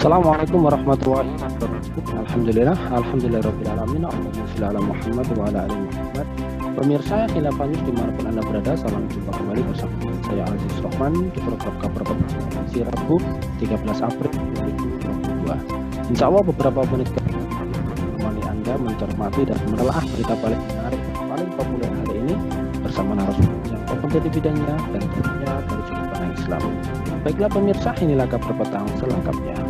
Assalamualaikum warahmatullahi wabarakatuh. Alhamdulillah rabbil alamin. Allahumma shalli ala Muhammad wa ala ali Muhammad. Pemirsa Khilafah News dimanapun Anda berada, salam jumpa kembali bersama saya Aziz Rahman di program kabar edisi Rabu 13 April 2022. Insya Allah beberapa menit menemani Anda mencermati dan menelaah berita paling menarik dan paling populer hari ini bersama narasumber yang kompeten di bidangnya dan tentunya dari sudut pandang Islam. Baiklah pemirsa, inilah kabar petang selengkapnya.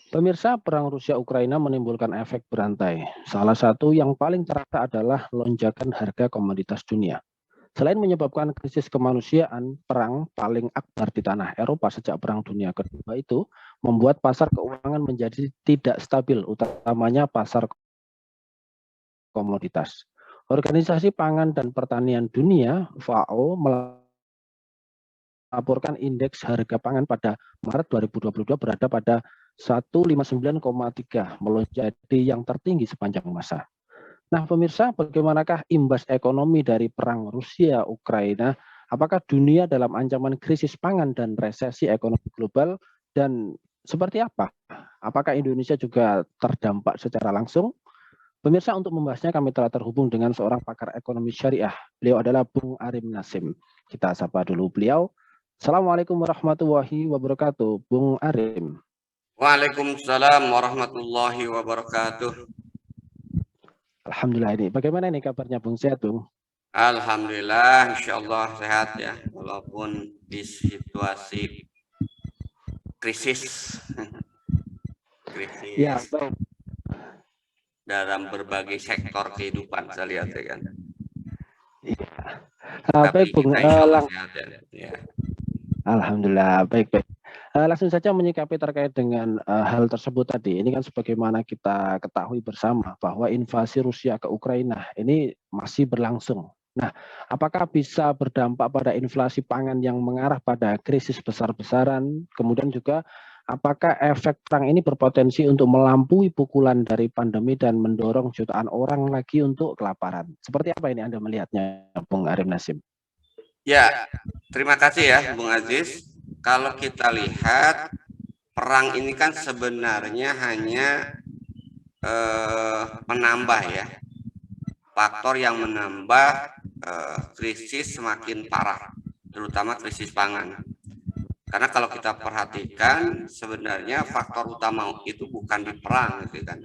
Pemirsa, perang Rusia-Ukraina menimbulkan efek berantai. Salah satu yang paling terasa adalah lonjakan harga komoditas dunia. Selain menyebabkan krisis kemanusiaan, perang paling akbar di tanah Eropa sejak Perang Dunia Kedua itu membuat pasar keuangan menjadi tidak stabil, utamanya pasar komoditas. Organisasi Pangan dan Pertanian Dunia (FAO) melaporkan indeks harga pangan pada Maret 2022 berada pada 159,3, melonjak yang tertinggi sepanjang masa. Nah, pemirsa, bagaimanakah imbas ekonomi dari perang Rusia-Ukraina? Apakah dunia dalam ancaman krisis pangan dan resesi ekonomi global? Dan seperti apa? Apakah Indonesia juga terdampak secara langsung? Pemirsa, untuk membahasnya kami telah terhubung dengan seorang pakar ekonomi syariah. Beliau adalah Bung Arim Nasim. Kita sapa dulu beliau. Assalamualaikum warahmatullahi wabarakatuh, Bung Arim. Waalaikumsalam warahmatullahi wabarakatuh. Alhamdulillah ini. Bagaimana ini kabarnya Bung? Sehat, Bung? Alhamdulillah, insya Allah sehat ya, walaupun di situasi krisis Ya, dalam berbagai sektor kehidupan saya lihat ya kan. Iya. Tapi Baik, Bung. kita insya Allah sehat ya. Alhamdulillah, baik-baik. Langsung saja menyikapi terkait dengan hal tersebut tadi. Ini kan sebagaimana kita ketahui bersama bahwa invasi Rusia ke Ukraina ini masih berlangsung. Nah, apakah bisa berdampak pada inflasi pangan yang mengarah pada krisis besar-besaran? Kemudian juga apakah efek perang ini berpotensi untuk melampaui pukulan dari pandemi dan mendorong jutaan orang lagi untuk kelaparan? Seperti apa ini Anda melihatnya, Bung Arim Nasim? Ya, terima kasih ya Bung Aziz. Kalau kita lihat perang ini kan sebenarnya hanya menambah ya, faktor yang menambah krisis semakin parah, terutama krisis pangan. Karena kalau kita perhatikan sebenarnya faktor utama itu bukan di perang, gitu kan?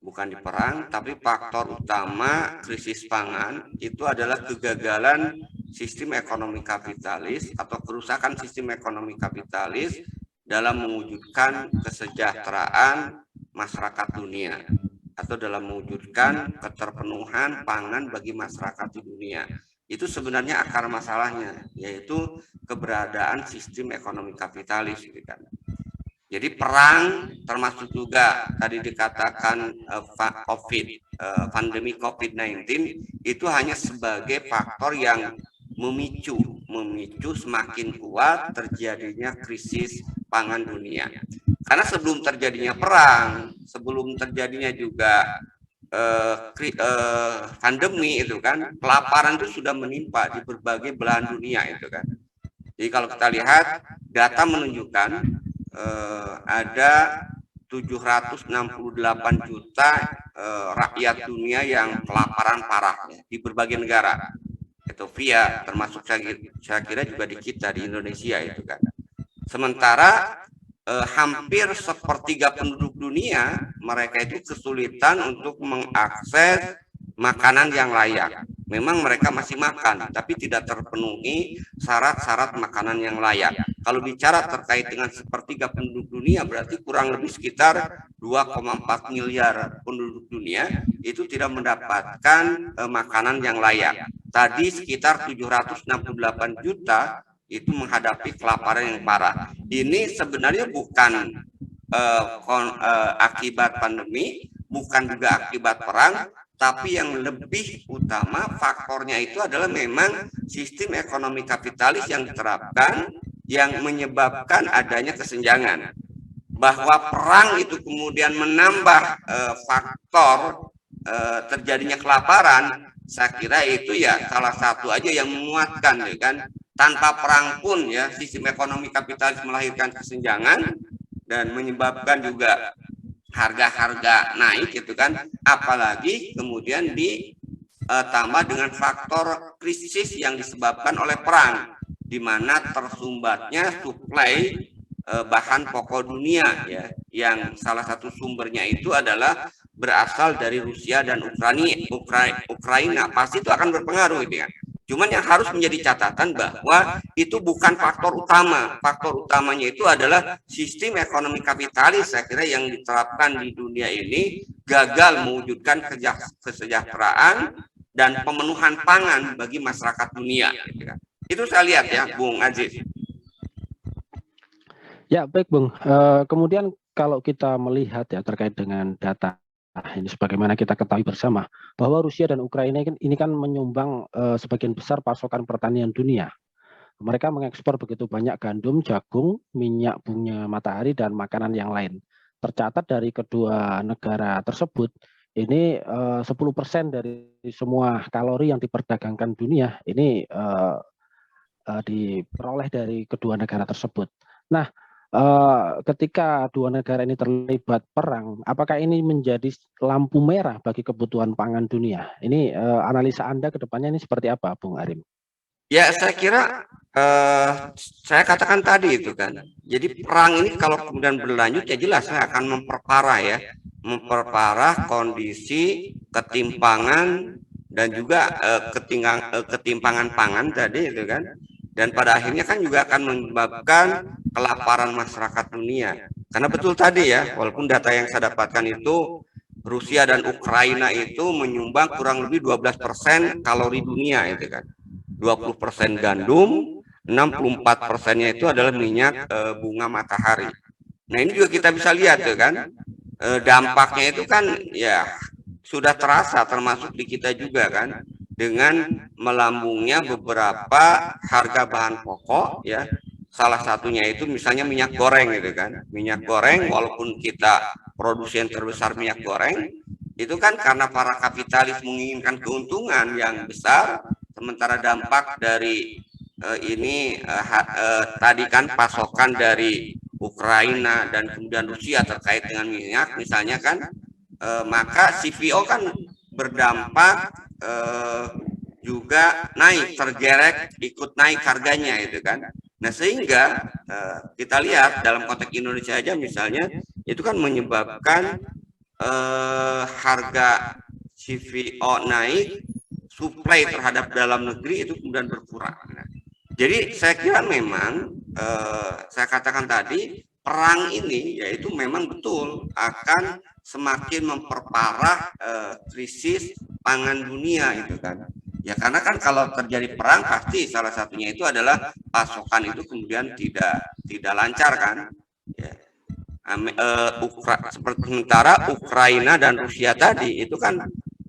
Bukan di perang, tapi faktor utama krisis pangan itu adalah kegagalan sistem ekonomi kapitalis atau kerusakan sistem ekonomi kapitalis dalam mewujudkan kesejahteraan masyarakat dunia atau dalam mewujudkan keterpenuhan pangan bagi masyarakat di dunia. Itu sebenarnya akar masalahnya, yaitu keberadaan sistem ekonomi kapitalis, gitu kan. Jadi perang termasuk juga tadi dikatakan pandemi COVID-19 itu hanya sebagai faktor yang memicu semakin kuat terjadinya krisis pangan dunia. Karena sebelum terjadinya perang, sebelum terjadinya juga pandemi itu kan, kelaparan itu sudah menimpa di berbagai belahan dunia itu kan. Jadi kalau kita lihat data menunjukkan ada 768 juta rakyat dunia yang kelaparan parah ya, di berbagai negara. Ethiopia termasuk saya kira juga di kita di Indonesia itu kan. Sementara hampir sepertiga penduduk dunia mereka itu kesulitan untuk mengakses makanan yang layak. Memang mereka masih makan, tapi tidak terpenuhi syarat-syarat makanan yang layak. Kalau bicara terkait dengan sepertiga penduduk dunia, berarti kurang lebih sekitar 2,4 miliar penduduk dunia itu tidak mendapatkan makanan yang layak. Tadi sekitar 768 juta itu menghadapi kelaparan yang parah. Ini sebenarnya bukan akibat pandemi, bukan juga akibat perang, tapi yang lebih utama faktornya itu adalah memang sistem ekonomi kapitalis yang diterapkan yang menyebabkan adanya kesenjangan. bahwa perang itu kemudian menambah faktor terjadinya kelaparan, saya kira itu ya salah satu aja yang menguatkan, ya kan. Tanpa perang pun ya sistem ekonomi kapitalis melahirkan kesenjangan dan menyebabkan juga harga-harga naik, gitu kan. Apalagi kemudian ditambah dengan faktor krisis yang disebabkan oleh perang, di mana tersumbatnya suplai bahan pokok dunia, ya, yang salah satu sumbernya itu adalah berasal dari Rusia dan Ukraina. Pasti itu akan berpengaruh, gitu kan. Cuman yang harus menjadi catatan bahwa itu bukan faktor utama. Faktor utamanya itu adalah sistem ekonomi kapitalis, saya kira, yang diterapkan di dunia ini gagal mewujudkan kesejahteraan dan pemenuhan pangan bagi masyarakat dunia, gitu kan. Itu saya lihat ya, Bung Aziz. Ya, baik Bung. Kemudian kalau kita melihat ya terkait dengan data ini, sebagaimana kita ketahui bersama bahwa Rusia dan Ukraina ini kan menyumbang sebagian besar pasokan pertanian dunia. Mereka mengekspor begitu banyak gandum, jagung, minyak bunga matahari, dan makanan yang lain. Tercatat dari kedua negara tersebut, ini 10% dari semua kalori yang diperdagangkan dunia ini diperoleh dari kedua negara tersebut. Nah, ketika dua negara ini terlibat perang, apakah ini menjadi lampu merah bagi kebutuhan pangan dunia? Ini analisa Anda ke depannya ini seperti apa, Bung Arim? Ya, saya kira saya katakan tadi itu kan. Jadi perang ini kalau kemudian berlanjut ya jelas saya akan memperparah kondisi ketimpangan dan juga ketimpangan pangan tadi itu kan. Dan pada akhirnya kan juga akan menyebabkan kelaparan masyarakat dunia. Karena betul tadi ya, walaupun data yang saya dapatkan itu Rusia dan Ukraina itu menyumbang kurang lebih 12% kalori dunia itu kan. 20% gandum, 64%-nya itu adalah minyak bunga matahari. Nah, ini juga kita bisa lihat tuh kan, dampaknya itu kan ya sudah terasa termasuk di kita juga kan, dengan melambungnya beberapa harga bahan pokok ya. Salah satunya itu misalnya minyak goreng gitu kan. Minyak goreng walaupun kita produsen terbesar minyak goreng, itu kan karena para kapitalis menginginkan keuntungan yang besar, sementara dampak dari tadi kan pasokan dari Ukraina dan kemudian Rusia terkait dengan minyak misalnya kan, maka CPO kan berdampak juga naik, tergerek ikut naik harganya itu kan. Nah, sehingga kita lihat dalam konteks Indonesia aja misalnya itu kan menyebabkan harga CPO naik, suplai terhadap dalam negeri itu kemudian berkurang. Nah, jadi saya kira memang saya katakan tadi perang ini yaitu memang betul akan semakin memperparah krisis pangan dunia itu kan. Ya karena kan kalau terjadi perang pasti salah satunya itu adalah pasokan itu kemudian tidak lancar kan. Ya. Sementara Ukraina dan Rusia tadi itu kan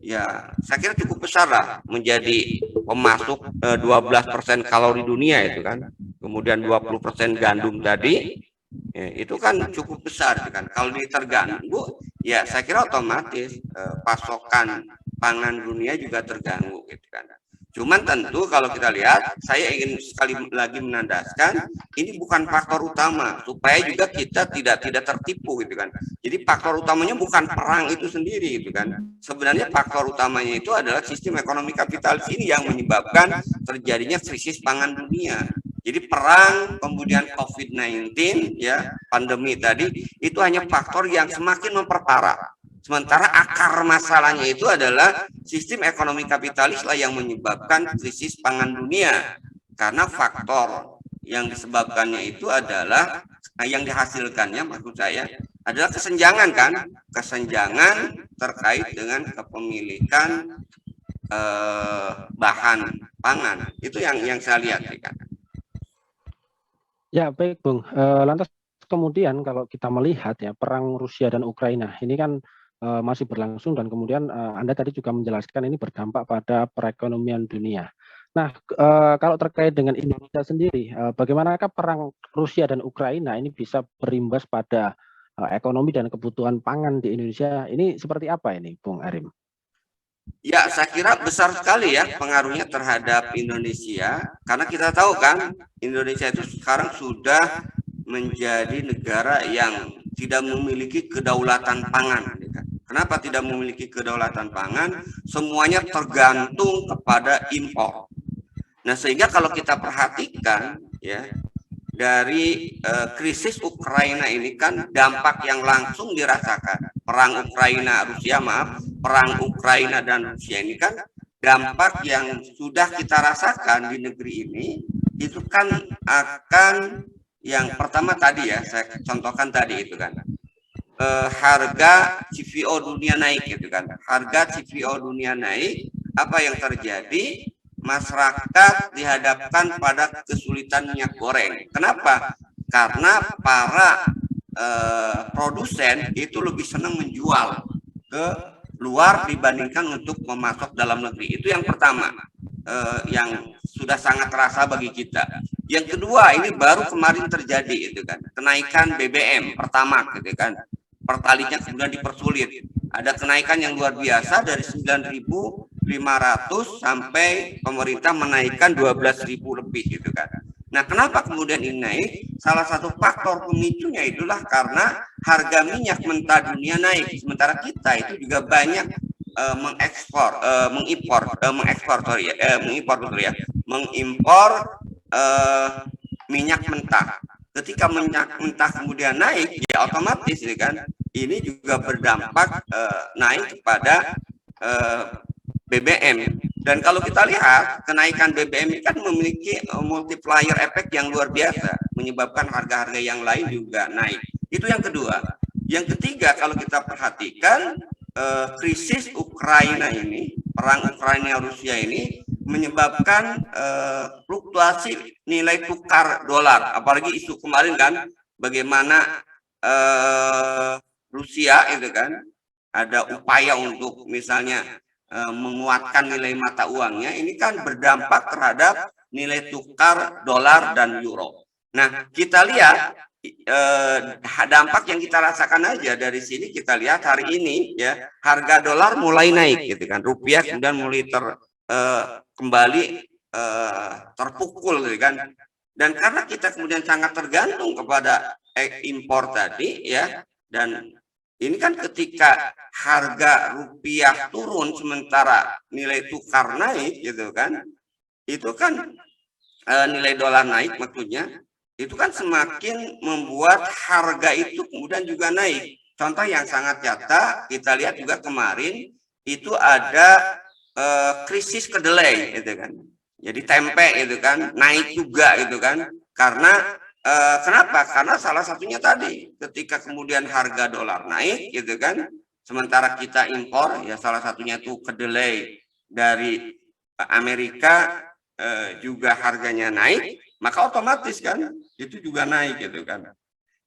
ya saya kira cukup besar lah, menjadi pemasok 12% kalori dunia itu kan. Kemudian 20% gandum tadi ya, itu kan cukup besar kan. Kalau terganggu ya saya kira otomatis pasokan pangan dunia juga terganggu gitu kan. Cuman tentu kalau kita lihat, saya ingin sekali lagi menandaskan ini bukan faktor utama supaya juga kita tidak tertipu gitu kan. Jadi faktor utamanya bukan perang itu sendiri gitu kan. Sebenarnya faktor utamanya itu adalah sistem ekonomi kapitalis ini yang menyebabkan terjadinya krisis pangan dunia. Jadi perang, kemudian COVID-19 ya, pandemi tadi itu hanya faktor yang semakin memperparah. Sementara akar masalahnya itu adalah sistem ekonomi kapitalis lah yang menyebabkan krisis pangan dunia. Karena faktor yang disebabkannya itu adalah yang dihasilkannya maksud saya adalah kesenjangan kan, kesenjangan terkait dengan kepemilikan bahan pangan. Itu yang saya lihat kan. Ya, baik Bung. Lantas kemudian kalau kita melihat ya perang Rusia dan Ukraina ini kan masih berlangsung dan kemudian Anda tadi juga menjelaskan ini berdampak pada perekonomian dunia. Nah, kalau terkait dengan Indonesia sendiri, bagaimanakah perang Rusia dan Ukraina ini bisa berimbas pada ekonomi dan kebutuhan pangan di Indonesia ini seperti apa ini, Bung Arim? Ya, saya kira besar sekali ya pengaruhnya terhadap Indonesia, karena kita tahu kan Indonesia itu sekarang sudah menjadi negara yang tidak memiliki kedaulatan pangan. Kenapa tidak memiliki kedaulatan pangan? Semuanya tergantung kepada impor. Nah, sehingga kalau kita perhatikan ya, dari krisis Ukraina ini kan dampak yang langsung dirasakan. Perang Ukraina Rusia, perang Ukraina dan Rusia ini kan dampak yang sudah kita rasakan di negeri ini, itu kan akan yang pertama tadi ya, saya contohkan tadi itu kan, harga CPO dunia naik gitu kan. Harga CPO dunia naik, apa yang terjadi? Masyarakat dihadapkan pada kesulitan minyak goreng. Kenapa? Karena para produsen itu lebih senang menjual ke luar dibandingkan untuk memasok dalam negeri. Itu yang pertama, yang sudah sangat terasa bagi kita. Yang kedua, ini baru kemarin terjadi itu kan, kenaikan BBM pertama gitu kan. Pertalinya kemudian dipersulit. Ada kenaikan yang luar biasa dari 9.500 sampai pemerintah menaikkan 12.000 lebih gitu kan. Nah, kenapa kemudian ini naik? Salah satu faktor pemicunya itulah karena harga minyak mentah dunia naik, sementara kita itu juga banyak mengimpor minyak mentah. Ketika minyak mentah kemudian naik, ya otomatis ya kan, ini juga berdampak naik kepada BBM. Dan kalau kita lihat kenaikan BBM ini kan memiliki multiplier efek yang luar biasa, menyebabkan harga-harga yang lain juga naik. Itu yang kedua. Yang ketiga, kalau kita perhatikan krisis Ukraina ini, perang Ukraina Rusia ini menyebabkan fluktuasi nilai tukar dolar. Apalagi isu kemarin kan, bagaimana Rusia itu kan ada upaya untuk misalnya menguatkan nilai mata uangnya, ini kan berdampak terhadap nilai tukar dolar dan euro. Nah, kita lihat dampak yang kita rasakan aja dari sini. Kita lihat hari ini ya, harga dolar mulai naik gitu kan, rupiah kemudian mulai kembali terpukul gitu kan. Dan karena kita kemudian sangat tergantung kepada impor tadi ya, dan ini kan ketika harga rupiah turun sementara nilai tukar naik gitu kan, itu kan nilai dolar naik maksudnya, itu kan semakin membuat harga itu kemudian juga naik. Contoh yang sangat nyata kita lihat juga kemarin itu ada krisis kedelai gitu kan. Jadi tempe gitu kan naik juga gitu kan, karena kenapa? Karena salah satunya tadi ketika kemudian harga dolar naik gitu kan, sementara kita impor ya, salah satunya itu kedelai dari Amerika juga harganya naik, maka otomatis kan itu juga naik gitu kan.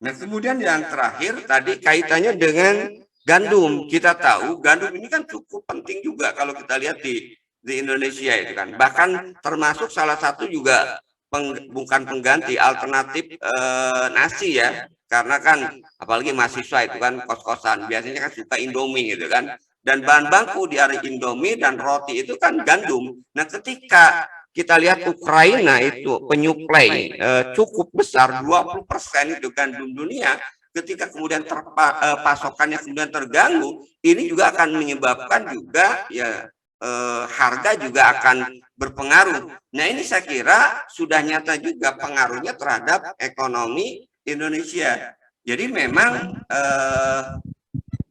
Nah, kemudian yang terakhir tadi kaitannya dengan gandum. Kita tahu gandum ini kan cukup penting juga kalau kita lihat di Indonesia itu kan, bahkan termasuk salah satu juga bukan pengganti, alternatif nasi ya, karena kan apalagi mahasiswa itu kan kos-kosan biasanya kan suka Indomie gitu kan, dan bahan baku di hari Indomie dan roti itu kan gandum. Nah, ketika kita lihat Ukraina itu penyuplai cukup besar 20% itu gandum dunia, ketika kemudian pasokannya kemudian terganggu, ini juga akan menyebabkan juga ya harga juga akan berpengaruh. Nah, ini saya kira sudah nyata juga pengaruhnya terhadap ekonomi Indonesia. Jadi memang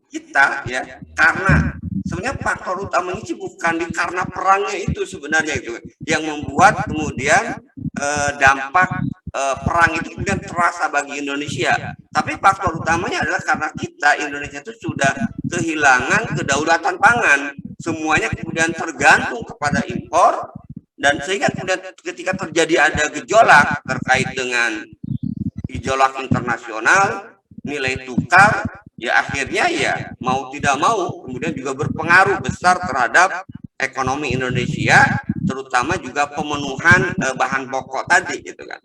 kita ya, karena sebenarnya faktor utamanya sih bukan karena perangnya itu sebenarnya itu yang membuat kemudian dampak perang itu kemudian terasa bagi Indonesia. Tapi faktor utamanya adalah karena kita Indonesia itu sudah kehilangan kedaulatan pangan. Semuanya kemudian tergantung kepada impor, dan sehingga kemudian ketika terjadi ada gejolak terkait dengan gejolak internasional, nilai tukar, ya akhirnya ya mau tidak mau kemudian juga berpengaruh besar terhadap ekonomi Indonesia, terutama juga pemenuhan bahan pokok tadi gitu kan.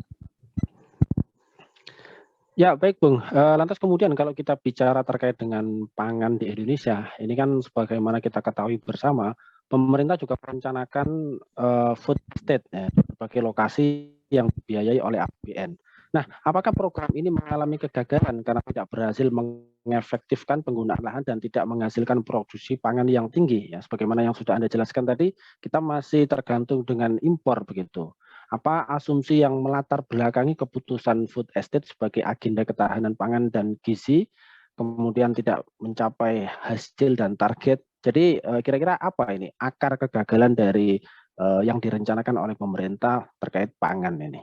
Ya, baik Bung. Lantas kemudian kalau kita bicara terkait dengan pangan di Indonesia, ini kan sebagaimana kita ketahui bersama, pemerintah juga merencanakan food estate ya, di berbagai lokasi yang dibiayai oleh APBN. Nah, apakah program ini mengalami kegagalan karena tidak berhasil mengefektifkan penggunaan lahan dan tidak menghasilkan produksi pangan yang tinggi? Ya, sebagaimana yang sudah Anda jelaskan tadi, kita masih tergantung dengan impor begitu. Apa asumsi yang melatar belakangi keputusan food estate sebagai agenda ketahanan pangan dan gizi, kemudian tidak mencapai hasil dan target. Jadi kira-kira apa ini akar kegagalan dari yang direncanakan oleh pemerintah terkait pangan ini?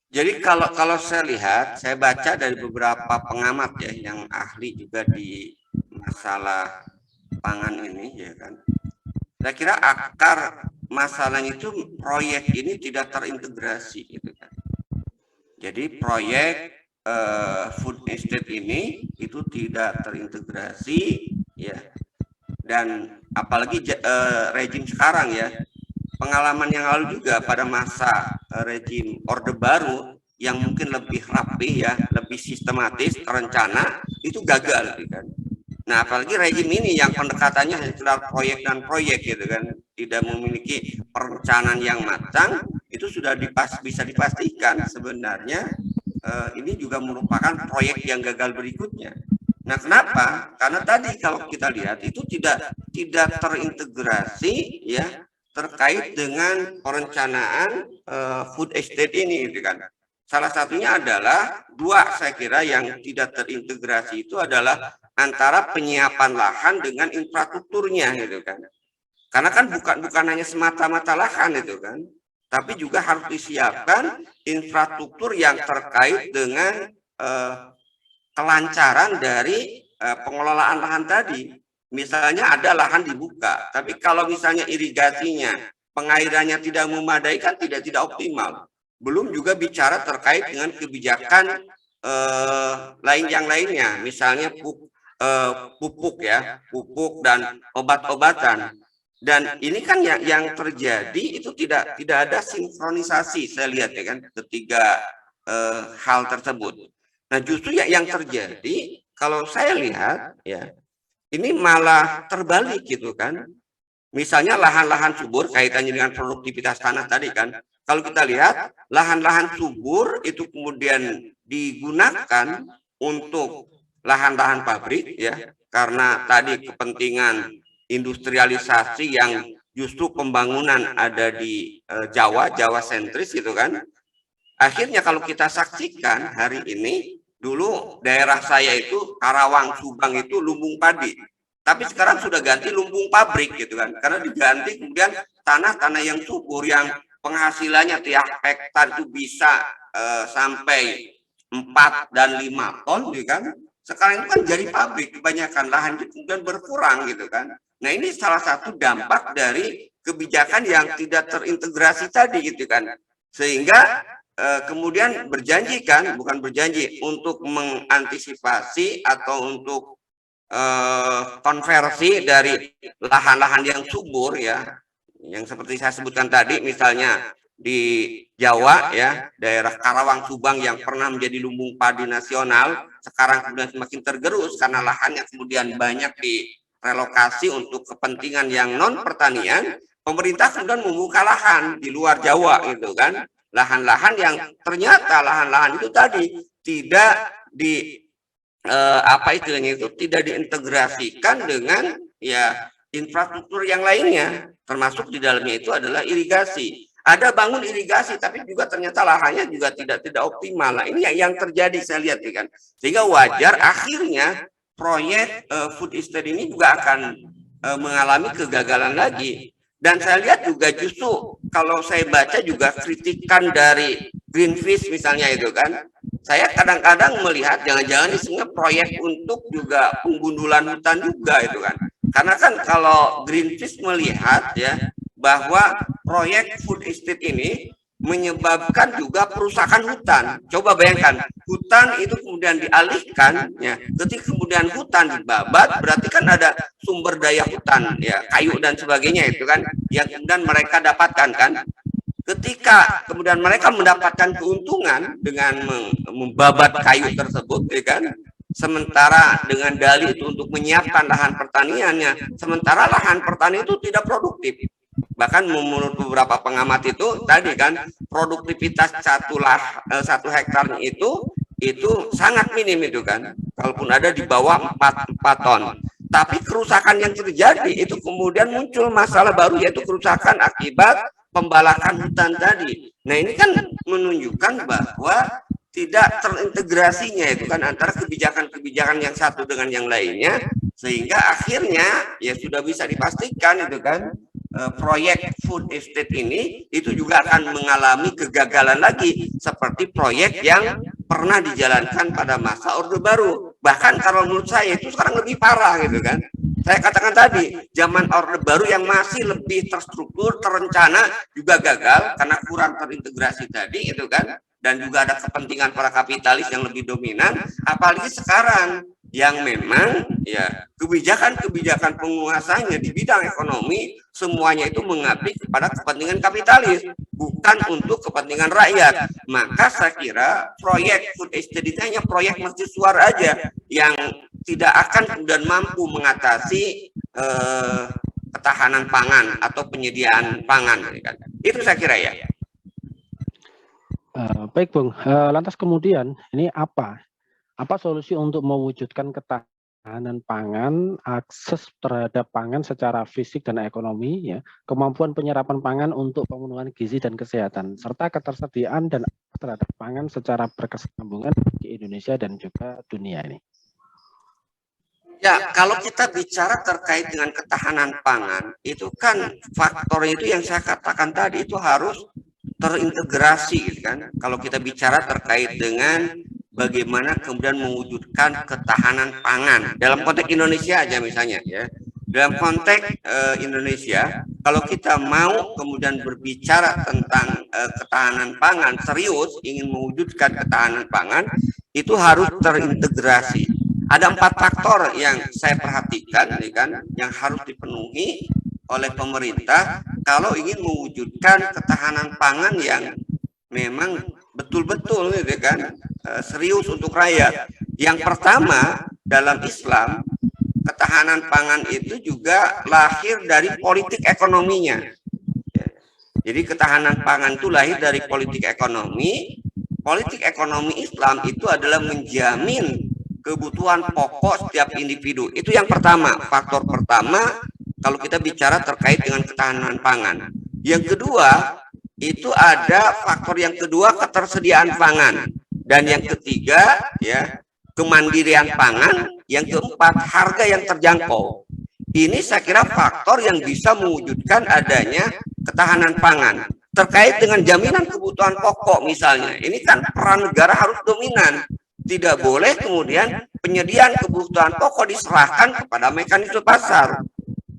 Jadi kalau saya lihat, saya baca dari beberapa pengamat ya yang ahli juga di masalah pangan ini ya kan. Saya kira akar masalahnya itu proyek ini tidak terintegrasi gitu kan. Jadi proyek food estate ini itu tidak terintegrasi ya, dan apalagi rejim sekarang ya, pengalaman yang lalu juga pada masa rejim Orde Baru yang mungkin lebih rapi ya, lebih sistematis, terencana, itu gagal gitu kan. Nah, apalagi rejim ini yang pendekatannya hanya sekedar proyek dan proyek gitu kan, tidak memiliki perencanaan yang matang, itu sudah bisa dipastikan sebenarnya ini juga merupakan proyek yang gagal berikutnya. Nah, kenapa? Karena tadi kalau kita lihat itu tidak terintegrasi ya terkait dengan perencanaan food estate ini gitu kan. Salah satunya adalah dua, saya kira yang tidak terintegrasi itu adalah antara penyiapan lahan dengan infrastrukturnya gitu kan. Karena kan bukan hanya semata-mata lahan itu kan, tapi juga harus disiapkan infrastruktur yang terkait dengan kelancaran dari pengelolaan lahan tadi. Misalnya ada lahan dibuka, tapi kalau misalnya irigasinya, pengairannya tidak memadai kan tidak optimal. Belum juga bicara terkait dengan kebijakan lain yang lainnya, misalnya pupuk ya, pupuk dan obat-obatan. Dan ini kan yang terjadi itu tidak ada sinkronisasi, saya lihat ya kan, ketiga hal tersebut. Nah, justru yang terjadi kalau saya lihat ya, ini malah terbalik gitu kan. Misalnya lahan-lahan subur kaitannya dengan produktivitas tanah tadi kan. Kalau kita lihat lahan-lahan subur itu kemudian digunakan untuk lahan-lahan pabrik ya, karena tadi kepentingan industrialisasi yang justru pembangunan ada di Jawa sentris gitu kan. Akhirnya kalau kita saksikan hari ini, dulu daerah saya itu Karawang, Subang itu lumbung padi. Tapi sekarang sudah ganti lumbung pabrik gitu kan. Karena diganti kemudian tanah-tanah yang subur yang penghasilannya tiap hektar itu bisa sampai 4 dan 5 ton gitu kan. Sekarang itu kan jadi pabrik, kebanyakan lahan itu kemudian berkurang gitu kan. Nah, ini salah satu dampak dari kebijakan yang tidak terintegrasi tadi gitu kan. Sehingga kemudian bukan berjanji untuk mengantisipasi atau untuk konversi dari lahan-lahan yang subur ya, yang seperti saya sebutkan tadi, misalnya di Jawa ya, daerah Karawang, Subang yang pernah menjadi lumbung padi nasional, sekarang kemudian semakin tergerus karena lahannya kemudian banyak direlokasi untuk kepentingan yang non pertanian. Pemerintah kemudian membuka lahan di luar Jawa gitu kan, lahan-lahan yang ternyata lahan-lahan itu tadi tidak tidak diintegrasikan dengan ya infrastruktur yang lainnya, termasuk di dalamnya itu adalah irigasi. Ada bangun irigasi tapi juga ternyata lahannya juga tidak optimal. Nah, ini yang terjadi saya lihat kan. Sehingga wajar akhirnya proyek food estate ini juga akan mengalami kegagalan lagi. Dan saya lihat juga justru kalau saya baca juga kritikan dari Greenpeace misalnya itu kan, saya kadang-kadang melihat jangan-jangan ini sebenarnya proyek untuk juga penggundulan hutan juga itu kan. Karena kan kalau Greenpeace melihat ya bahwa proyek food estate ini menyebabkan juga perusakan hutan. Coba bayangkan, hutan itu kemudian dialihkan ya, ketika kemudian hutan dibabat berarti kan ada sumber daya hutan ya, kayu dan sebagainya itu kan yang kemudian mereka dapatkan kan. Ketika kemudian mereka mendapatkan keuntungan dengan membabat kayu tersebut, ya kan? Sementara dengan dalih itu untuk menyiapkan lahan pertaniannya, sementara lahan pertanian itu tidak produktif. Bahkan menurut beberapa pengamat itu tadi kan, produktivitas satu hektarnya itu sangat minim itu kan, kalaupun ada di bawah 4 ton. Tapi kerusakan yang terjadi itu kemudian muncul masalah baru, yaitu kerusakan akibat pembalakan hutan tadi. Nah, ini kan menunjukkan bahwa tidak terintegrasinya itu kan antara kebijakan-kebijakan yang satu dengan yang lainnya, sehingga akhirnya ya sudah bisa dipastikan itu kan, proyek food estate ini itu juga akan mengalami kegagalan lagi seperti proyek yang pernah dijalankan pada masa Orde Baru. Bahkan kalau menurut saya itu sekarang lebih parah gitu kan. Saya katakan tadi, zaman Orde Baru yang masih lebih terstruktur, terencana juga gagal karena kurang terintegrasi tadi itu kan, dan juga ada kepentingan para kapitalis yang lebih dominan. Apalagi sekarang yang memang ya kebijakan-kebijakan penguasanya di bidang ekonomi semuanya itu mengabdi kepada kepentingan kapitalis, bukan untuk kepentingan rakyat. Maka saya kira proyek food estate itu hanya proyek mercusuar aja yang tidak akan kemudian mampu mengatasi ketahanan pangan atau penyediaan pangan. Itu saya kira ya. Baik Bung, lantas kemudian ini apa solusi untuk mewujudkan ketahanan pangan, akses terhadap pangan secara fisik dan ekonomi, ya, kemampuan penyerapan pangan untuk pemenuhan gizi dan kesehatan, serta ketersediaan dan terhadap pangan secara berkesinambungan di Indonesia dan juga dunia ini? Ya, kalau kita bicara terkait dengan ketahanan pangan, itu kan faktor itu yang saya katakan tadi itu harus terintegrasi, gitu kan. Kalau kita bicara terkait dengan bagaimana kemudian mewujudkan ketahanan pangan dalam konteks Indonesia aja misalnya, ya. Dalam konteks Indonesia, kalau kita mau kemudian berbicara tentang ketahanan pangan serius, ingin mewujudkan ketahanan pangan, itu harus terintegrasi. Ada 4 faktor yang saya perhatikan, ya kan, yang harus dipenuhi oleh pemerintah kalau ingin mewujudkan ketahanan pangan yang memang betul-betul, ya kan, serius untuk rakyat. Yang pertama, dalam Islam, ketahanan pangan itu juga lahir dari politik ekonominya. Jadi ketahanan pangan itu lahir dari politik ekonomi. Politik ekonomi Islam itu adalah menjamin kebutuhan pokok setiap individu. Itu yang pertama, faktor pertama kalau kita bicara terkait dengan ketahanan pangan. Yang kedua, itu ada faktor yang kedua, ketersediaan pangan. Dan yang ketiga, ya, kemandirian pangan. Yang keempat, harga yang terjangkau. Ini saya kira faktor yang bisa mewujudkan adanya ketahanan pangan. Terkait dengan jaminan kebutuhan pokok misalnya, ini kan peran negara harus dominan. Tidak boleh kemudian penyediaan kebutuhan pokok diserahkan kepada mekanisme pasar.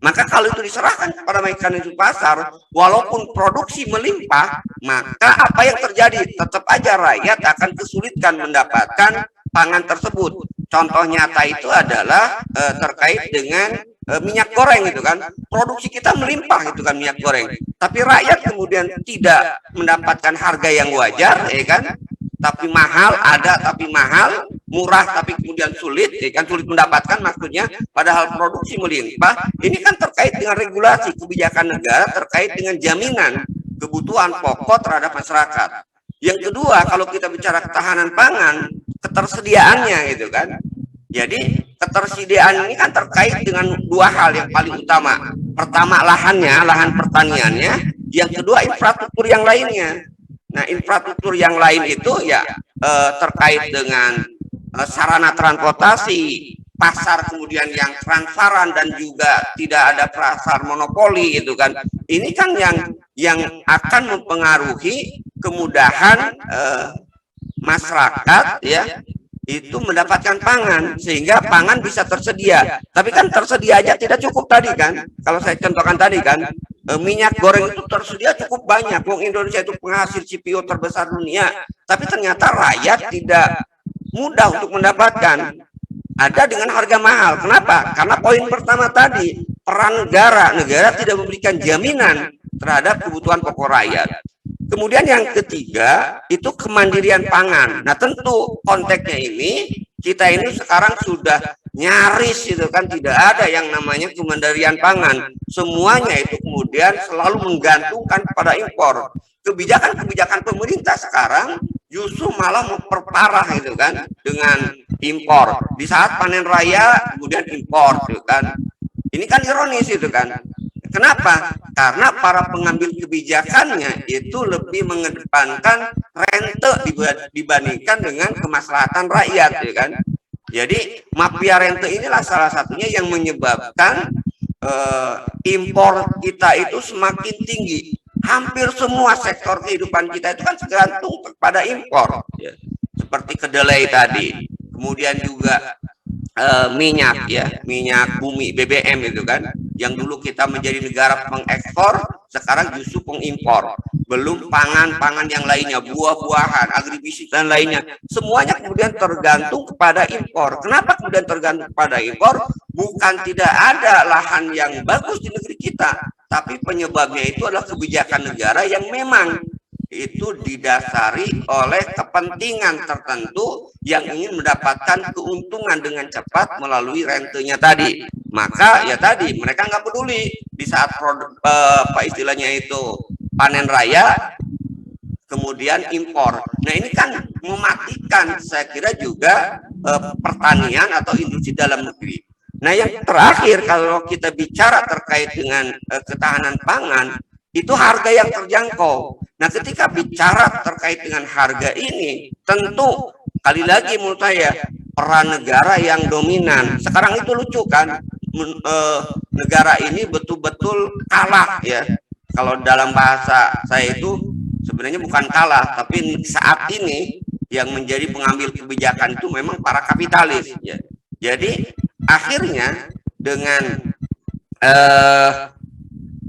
Maka kalau itu diserahkan kepada mekanisme pasar, walaupun produksi melimpah, maka apa yang terjadi? Tetap aja rakyat akan kesulitan mendapatkan pangan tersebut. Contoh nyata itu adalah terkait dengan minyak goreng itu kan. Produksi kita melimpah itu kan minyak goreng. Tapi rakyat kemudian tidak mendapatkan harga yang wajar, ya kan? Tapi mahal, ada tapi mahal, murah tapi kemudian sulit, ya kan, sulit mendapatkan maksudnya, padahal produksi melimpah. Ini kan terkait dengan regulasi kebijakan negara terkait dengan jaminan kebutuhan pokok terhadap masyarakat. Yang kedua, kalau kita bicara ketahanan pangan, ketersediaannya gitu kan. Jadi ketersediaan ini kan terkait dengan 2 hal yang paling utama. Pertama lahannya, lahan pertaniannya, yang kedua infrastruktur yang lainnya. Nah, infrastruktur yang lain itu ya terkait dengan sarana transportasi, pasar kemudian yang transparan dan juga tidak ada pasar monopoli gitu kan. Ini kan yang akan mempengaruhi kemudahan masyarakat, ya, itu mendapatkan pangan sehingga pangan bisa tersedia. Tapi kan tersedia aja tidak cukup tadi kan. Kalau saya contohkan tadi kan, minyak goreng itu tersedia cukup banyak. Wong Indonesia itu penghasil CPO terbesar dunia, tapi ternyata rakyat tidak mudah untuk mendapatkan. Ada dengan harga mahal. Kenapa? Karena poin pertama tadi, peran negara tidak memberikan jaminan terhadap kebutuhan pokok rakyat. Kemudian yang ketiga itu kemandirian pangan. Nah tentu konteksnya ini kita ini sekarang sudah nyaris itu kan tidak ada yang namanya kemandirian pangan. Semuanya itu kemudian selalu menggantungkan pada impor. Kebijakan-kebijakan pemerintah sekarang justru malah memperparah gitu kan dengan impor. Di saat panen raya kemudian impor gitu kan. Ini kan ironis itu kan. Kenapa? Karena para pengambil kebijakannya itu lebih mengedepankan rente dibandingkan dengan kemaslahatan rakyat, ya kan? Jadi mafia rente inilah salah satunya yang menyebabkan impor kita itu semakin tinggi. Hampir semua sektor kehidupan kita itu kan tergantung kepada impor, ya. Seperti kedelai tadi, kemudian juga minyak, ya, minyak bumi BBM itu kan, yang dulu kita menjadi negara pengekspor, sekarang justru pengimpor. Belum pangan-pangan yang lainnya, buah-buahan, agribisnis dan lainnya, semuanya kemudian tergantung kepada impor. Kenapa kemudian tergantung kepada impor? Bukan tidak ada lahan yang bagus di negeri kita, tapi penyebabnya itu adalah kebijakan negara yang memang itu didasari oleh kepentingan tertentu yang ingin mendapatkan keuntungan dengan cepat melalui rentenya tadi. Maka ya tadi mereka nggak peduli di saat apa istilahnya itu panen raya kemudian impor. Nah ini kan mematikan saya kira juga pertanian atau industri dalam negeri. Nah yang terakhir kalau kita bicara terkait dengan ketahanan pangan, itu harga yang terjangkau. Nah ketika bicara terkait dengan harga ini, tentu kali lagi menurut saya peran negara yang dominan. Sekarang itu lucu kan, negara ini betul-betul kalah, ya. Kalau dalam bahasa saya itu sebenarnya bukan kalah, tapi saat ini yang menjadi pengambil kebijakan itu memang para kapitalis, ya. Jadi akhirnya dengan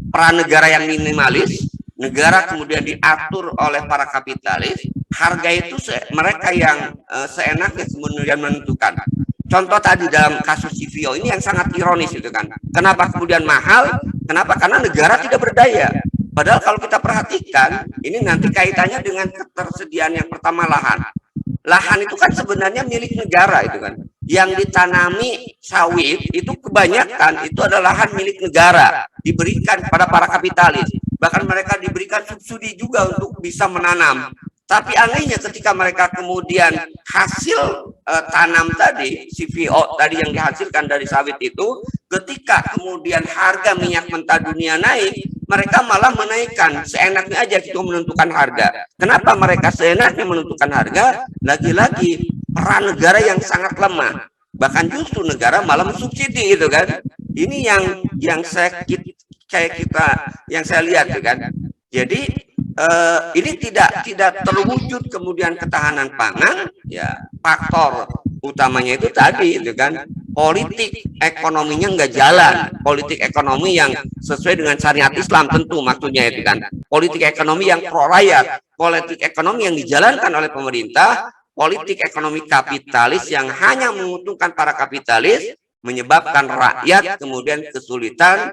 peran negara yang minimalis, negara kemudian diatur oleh para kapitalis, harga itu mereka yang seenaknya kemudian menentukan. Contoh tadi dalam kasus CVO ini yang sangat ironis itu kan. Kenapa kemudian mahal? Kenapa? Karena negara tidak berdaya. Padahal kalau kita perhatikan, ini nanti kaitannya dengan ketersediaan yang pertama lahan. Lahan itu kan sebenarnya milik negara itu kan. Yang ditanami sawit itu kebanyakan itu adalah lahan milik negara, diberikan pada para kapitalis. Bahkan mereka diberikan subsidi juga untuk bisa menanam. Tapi anehnya ketika mereka kemudian hasil tanam tadi, CVO tadi yang dihasilkan dari sawit itu, ketika kemudian harga minyak mentah dunia naik, mereka malah menaikkan, seenaknya aja itu menentukan harga. Kenapa mereka seenaknya menentukan harga? Lagi-lagi peran negara yang sangat lemah. Bahkan justru negara malah mensubsidi itu kan. Ini yang saya lihat itu kan. Jadi ini tidak terwujud kemudian ketahanan pangan, ya faktor utamanya itu tadi itu kan, politik ekonominya nggak jalan, politik ekonomi yang sesuai dengan syariat Islam tentu maksudnya itu kan, politik ekonomi yang pro rakyat, politik ekonomi yang dijalankan oleh pemerintah, politik ekonomi kapitalis yang hanya menguntungkan para kapitalis, menyebabkan rakyat kemudian kesulitan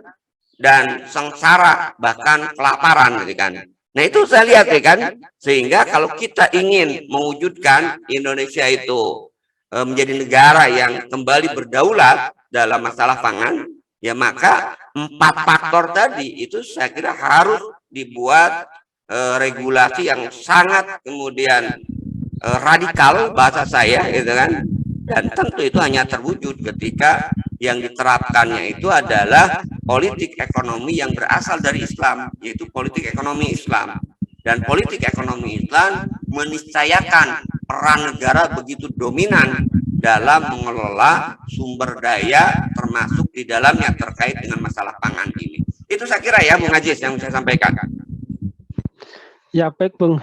dan sengsara bahkan kelaparan gitu kan. Nah itu saya lihat ya kan, sehingga kalau kita ingin mewujudkan Indonesia itu menjadi negara yang kembali berdaulat dalam masalah pangan, ya maka 4 faktor tadi itu saya kira harus dibuat regulasi yang sangat kemudian radikal bahasa saya gitu kan, dan tentu itu hanya terwujud ketika yang diterapkannya itu adalah politik ekonomi yang berasal dari Islam, yaitu politik ekonomi Islam. Dan politik ekonomi Islam meniscayakan peran negara begitu dominan dalam mengelola sumber daya termasuk di dalamnya terkait dengan masalah pangan ini. Itu saya kira ya Bung Aziz yang saya sampaikan. Ya baik Bung,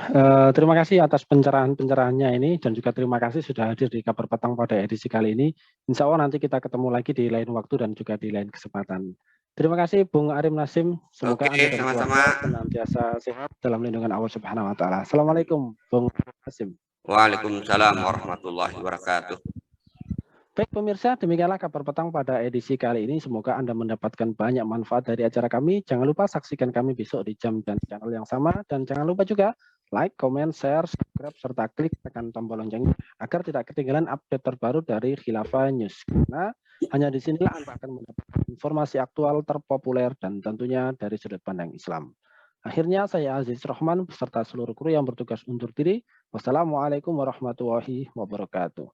terima kasih atas pencerahan-pencerahannya ini dan juga terima kasih sudah hadir di Kabar Petang pada edisi kali ini. Insya Allah nanti kita ketemu lagi di lain waktu dan juga di lain kesempatan. Terima kasih Bung Arim Nasim, semoga Anda dan keluarga senantiasa sehat dalam lindungan Allah Subhanahu Wa Taala. Assalamualaikum Bung Nasim. Waalaikumsalam warahmatullahi wabarakatuh. Baik pemirsa, demikianlah kabar petang pada edisi kali ini. Semoga Anda mendapatkan banyak manfaat dari acara kami. Jangan lupa saksikan kami besok di jam dan channel yang sama. Dan jangan lupa juga like, comment, share, subscribe, serta klik tekan tombol loncengnya agar tidak ketinggalan update terbaru dari Khilafah News. Karena hanya di sinilah Anda akan mendapatkan informasi aktual, terpopuler, dan tentunya dari sudut pandang Islam. Akhirnya saya Aziz Rahman beserta seluruh kru yang bertugas undur diri. Wassalamualaikum warahmatullahi wabarakatuh.